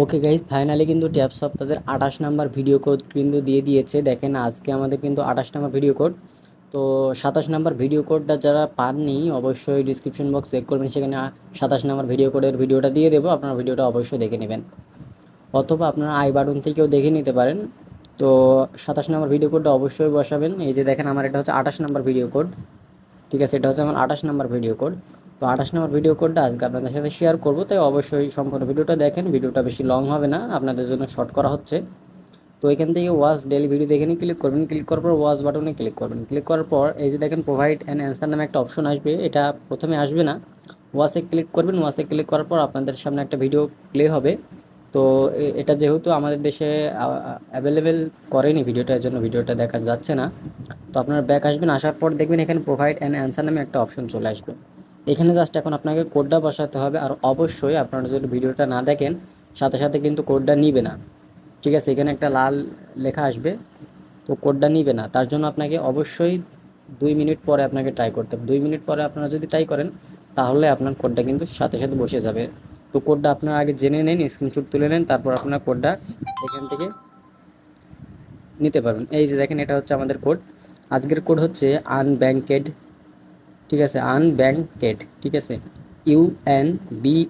Okay guys, finally কিন্তু ট্যাপসপ তাদের 28 number video code কিন্তু দিয়ে দিয়েছে। দেখেন আজকে আমাদের কিন্তু 28 নাম্বার ভিডিও কোড। তো 27 নাম্বার ভিডিও কোডটা যারা পাননি অবশ্যই ডিসক্রিপশন বক্স চেক করবেন, সেখানে 27 নাম্বার ভিডিও কোডের ভিডিওটা দিয়ে দেবো, আপনারা ভিডিওটা অবশ্যই দেখে নেবেন, অথবা আপনারা আই বাটন থেকেও দেখে নিতে পারেন। তো 27 নাম্বার ভিডিও কোডটা অবশ্যই বসাবেন। এই যে দেখেন আমার এটা হচ্ছে 28 নাম্বার ভিডিও কোড, ঠিক আছে, এটা হচ্ছে আমার 28 নাম্বার ভিডিও কোড। তো 28 নাম্বার ভিডিও কোডটা আজকে আপনাদের সাথে শেয়ার করবো, তাই অবশ্যই সম্পূর্ণ ভিডিওটা দেখেন। ভিডিওটা বেশি লং হবে না, আপনাদের জন্য শর্ট করা হচ্ছে। তো এখান থেকে ওয়াচ ডেইলি ভিডিও দেখে নিয়ে ক্লিক করবেন, ক্লিক করার পর ওয়াচ বাটনে ক্লিক করবেন। ক্লিক করার পর এই যে দেখেন প্রোভাইড অ্যান্ড অ্যান্সার নামে একটা অপশন আসবে, এটা প্রথমে আসবে না, ওয়াচে ক্লিক করবেন। ওয়াচে ক্লিক করার পর আপনাদের সামনে একটা ভিডিও প্লে হবে। তো এটা যেহেতু আমাদের দেশে অ্যাভেলেবেল করেনি ভিডিওটা, এর জন্য ভিডিওটা দেখা যাচ্ছে না। তো আপনারা ব্যাক আসবেন, আসার পর দেখবেন এখানে প্রোভাইড অ্যান্ড অ্যান্সার নামে একটা অপশন চলে আসবে। এখানে জাস্ট এখন আপনাকে কোডটা বসাতে হবে, আর অবশ্যই আপনারা যদি ভিডিওটা না দেখেন সাথে সাথে কিন্তু কোডটা নিবে না, ঠিক আছে। এখানে একটা লাল লেখা আসবে, তো কোডটা নিবে না। তার জন্য আপনাকে অবশ্যই 2 মিনিট পরে আপনাকে ট্রাই করতে হবে। 2 মিনিট পরে আপনারা যদি ট্রাই করেন তাহলে আপনার কোডটা কিন্তু সাথে সাথে বসে যাবে। তো কোডটা আপনারা আগে জেনে নিন, স্ক্রিনশট তুলে নেন, তারপর আপনার কোডটা এখান থেকে নিতে পারবেন। এই যে দেখেন এটা হচ্ছে আমাদের কোড। আজকের কোড হচ্ছে আনব্যাংকেড, ঠিক আছে, আনব্যাংকেড, ঠিক আছে, UNBANKED,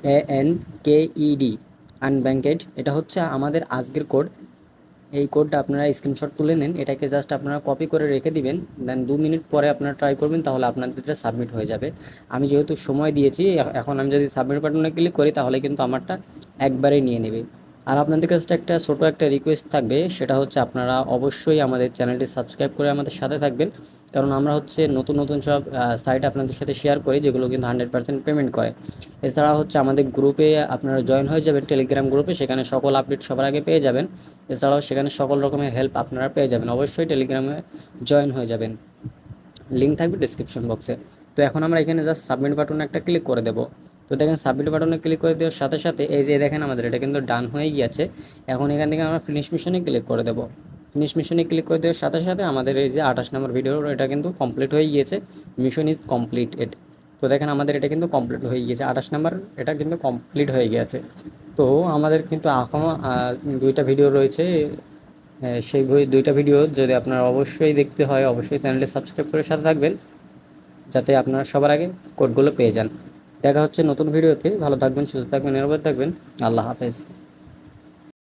আনব্যাংকেড। এটা হচ্ছে আমাদের আজকের কোড। এই কোডটা আপনারা স্ক্রিনশট তুলে নেন, এটাকে জাস্ট আপনারা কপি করে রেখে দিবেন। দেন 2 মিনিট পরে আপনারা ট্রাই করবেন, তাহলে আপনাদেরটা সাবমিট হয়ে যাবে। আমি যেহেতু সময় দিয়েছি, এখন আমি যদি সাবমিট বাটনে ক্লিক করি তাহলে কিন্তু আমারটা একবারেই নিয়ে নেবে। আর আপনাদের কাছে একটা ছোটো একটা রিকোয়েস্ট থাকবে, সেটা হচ্ছে আপনারা অবশ্যই আমাদের চ্যানেলটি সাবস্ক্রাইব করে আমাদের সাথে থাকবেন। কারণ আমরা হচ্ছে নতুন নতুন সব সাইট আপনাদের সাথে শেয়ার করি, যেগুলো কিন্তু 100% পেমেন্ট করে। এছাড়া হচ্ছে আমাদের গ্রুপে আপনারা জয়েন হয়ে যাবেন, টেলিগ্রাম গ্রুপে, সেখানে সকল আপডেট সবার আগে পেয়ে যাবেন। এছাড়াও সেখানে সকল রকমের হেল্প আপনারা পেয়ে যাবেন। অবশ্যই টেলিগ্রামে জয়েন হয়ে যাবেন, লিঙ্ক থাকবে ডিসক্রিপশন বক্সে। তো এখন আমরা এখানে জাস্ট সাবমিট বাটনে একটা ক্লিক করে দেবো। তো দেখেন সাবমিট বাটনে ক্লিক করে দেওয়ার সাথে সাথে এই যে দেখেন আমাদের এটা কিন্তু ডান হয়ে গিয়েছে। এখন এখান থেকে আমরা ফিনিশ মিশনে ক্লিক করে দেবো। ফিনিশ মিশনে ক্লিক করে দেওয়ার সাথে সাথে আমাদের এই যে 28 নম্বর ভিডিও এটা কিন্তু কমপ্লিট হয়ে গিয়েছে, মিশন ইজ কমপ্লিটেড। তো দেখেন আমাদের এটা কিন্তু কমপ্লিট হয়ে গিয়েছে, 28 নম্বর এটা কিন্তু কমপ্লিট হয়ে গিয়েছে। তো আমাদের কিন্তু এখনও 2টা ভিডিও রয়েছে। সেই দুইটা ভিডিও যদি আপনারা অবশ্যই দেখতে হয়, অবশ্যই চ্যানেলটি সাবস্ক্রাইব করে সাথে থাকবেন, যাতে আপনারা সবার আগে কোডগুলো পেয়ে যান। দেখা হচ্ছে নতুন ভিডিওতে। ভালো থাকবেন, সুস্থ থাকবেন, নিরাপদ থাকবেন। আল্লাহ হাফেজ।